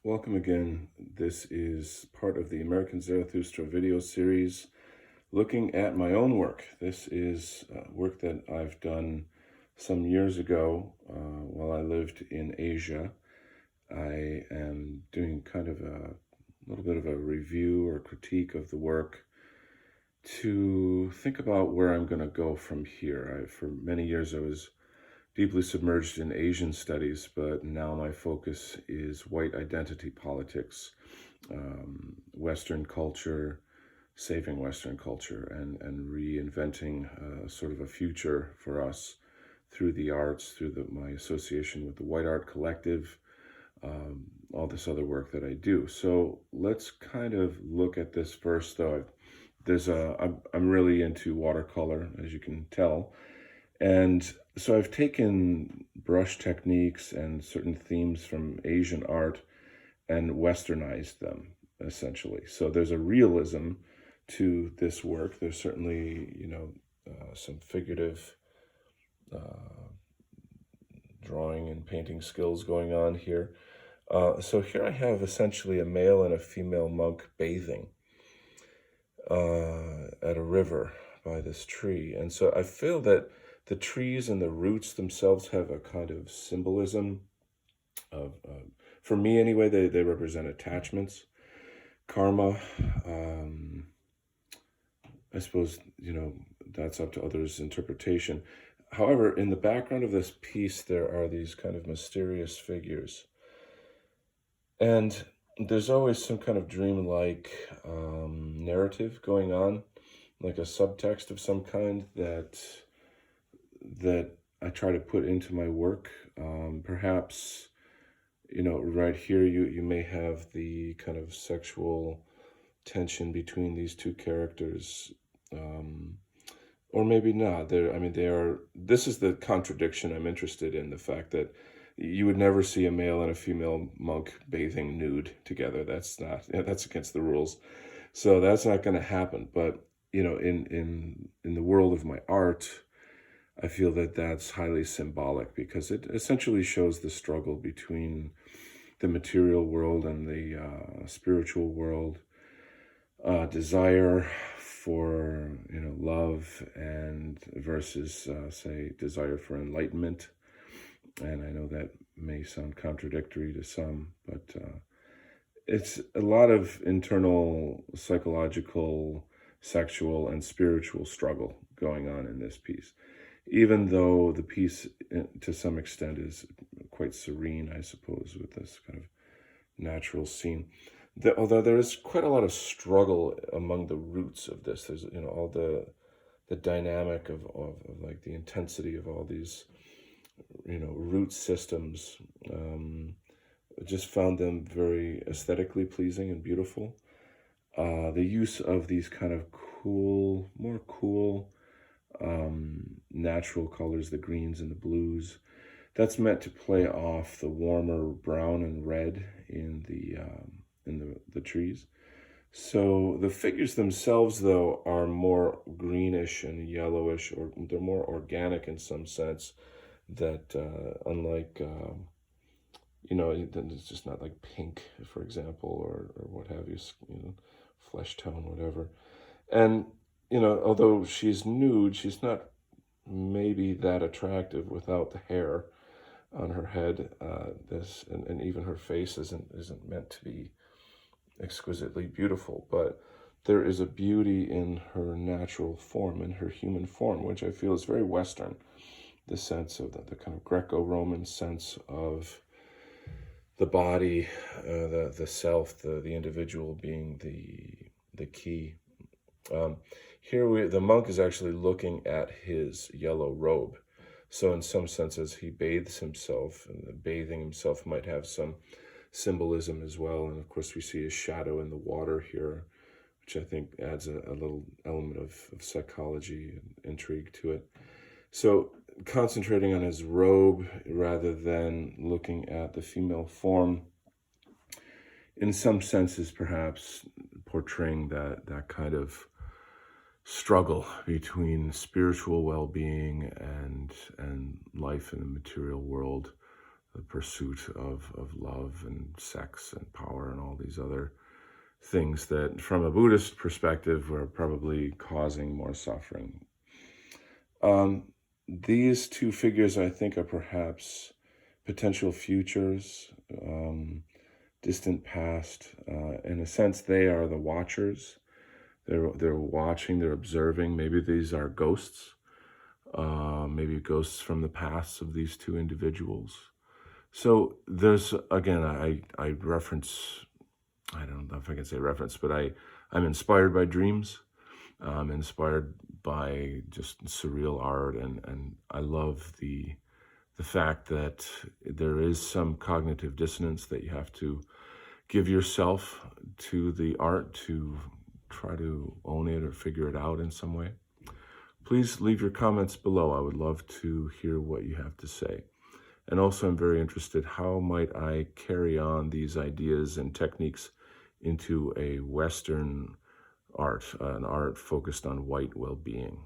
Welcome again. This is part of the American Zarathustra video series looking at my own work. This is work that I've done some years ago while I lived in Asia. I am doing kind of a little bit of a review or critique of the work to think about where I'm going to go from here. For many years I was deeply submerged in Asian studies, but now my focus is white identity politics, Western culture, saving Western culture, and reinventing sort of a future for us through the arts, through my association with the White Art Collective, all this other work that I do. So let's kind of look at this first, though. I'm really into watercolor, as you can tell. And so I've taken brush techniques and certain themes from Asian art and westernized them, essentially. So there's a realism to this work. There's certainly, some figurative drawing and painting skills going on here. So here I have essentially a male and a female monk bathing at a river by this tree. And so I feel that the trees and the roots themselves have a kind of symbolism of, for me anyway, they represent attachments, karma. I suppose, that's up to others' interpretation. However, in the background of this piece, there are these kind of mysterious figures. And there's always some kind of dreamlike narrative going on, like a subtext of some kind that I try to put into my work. Perhaps, right here you may have the kind of sexual tension between these two characters, or maybe not. This is the contradiction I'm interested in, the fact that you would never see a male and a female monk bathing nude together. That's against the rules. So that's not going to happen. But, in the world of my art, I feel that that's highly symbolic because it essentially shows the struggle between the material world and the spiritual world, desire for, love and versus, say, desire for enlightenment. And I know that may sound contradictory to some, but it's a lot of internal psychological, sexual, and spiritual struggle going on in this piece. Even though the piece, to some extent, is quite serene, I suppose, with this kind of natural scene. Although there is quite a lot of struggle among the roots of this. There's, all the dynamic of like the intensity of all these, root systems. I just found them very aesthetically pleasing and beautiful. The use of these kind of more cool, natural colors, the greens and the blues, that's meant to play off the warmer brown and red in the trees. So the figures themselves, though, are more greenish and yellowish, or they're more organic in some sense. That unlike it's just not like pink, for example, or what have you, flesh tone, whatever. And although she's nude, she's not maybe that attractive without the hair on her head. And even her face isn't meant to be exquisitely beautiful, but there is a beauty in her natural form, in her human form, which I feel is very Western. The sense of the kind of Greco-Roman sense of the body, the self, the individual being the key. Here the monk is actually looking at his yellow robe. So in some senses he bathes himself, and the bathing himself might have some symbolism as well. And of course we see his shadow in the water here, which I think adds a little element of psychology and intrigue to it. So concentrating on his robe rather than looking at the female form, in some senses perhaps portraying that kind of struggle between spiritual well-being and life in the material world, the pursuit of love and sex and power and all these other things that, from a Buddhist perspective, are probably causing more suffering. These two figures, I think, are perhaps potential futures, distant past. In a sense, they are the watchers. They're watching, they're observing. Maybe these are ghosts, maybe ghosts from the pasts of these two individuals. So there's, again, I reference, I don't know if I can say reference, but I'm inspired by dreams. I'm inspired by just surreal art, and I love the fact that there is some cognitive dissonance, that you have to give yourself to the art to try to own it or figure it out in some way. Please leave your comments below. I would love to hear what you have to say. And also, I'm very interested, how might I carry on these ideas and techniques into a Western art, an art focused on white well-being?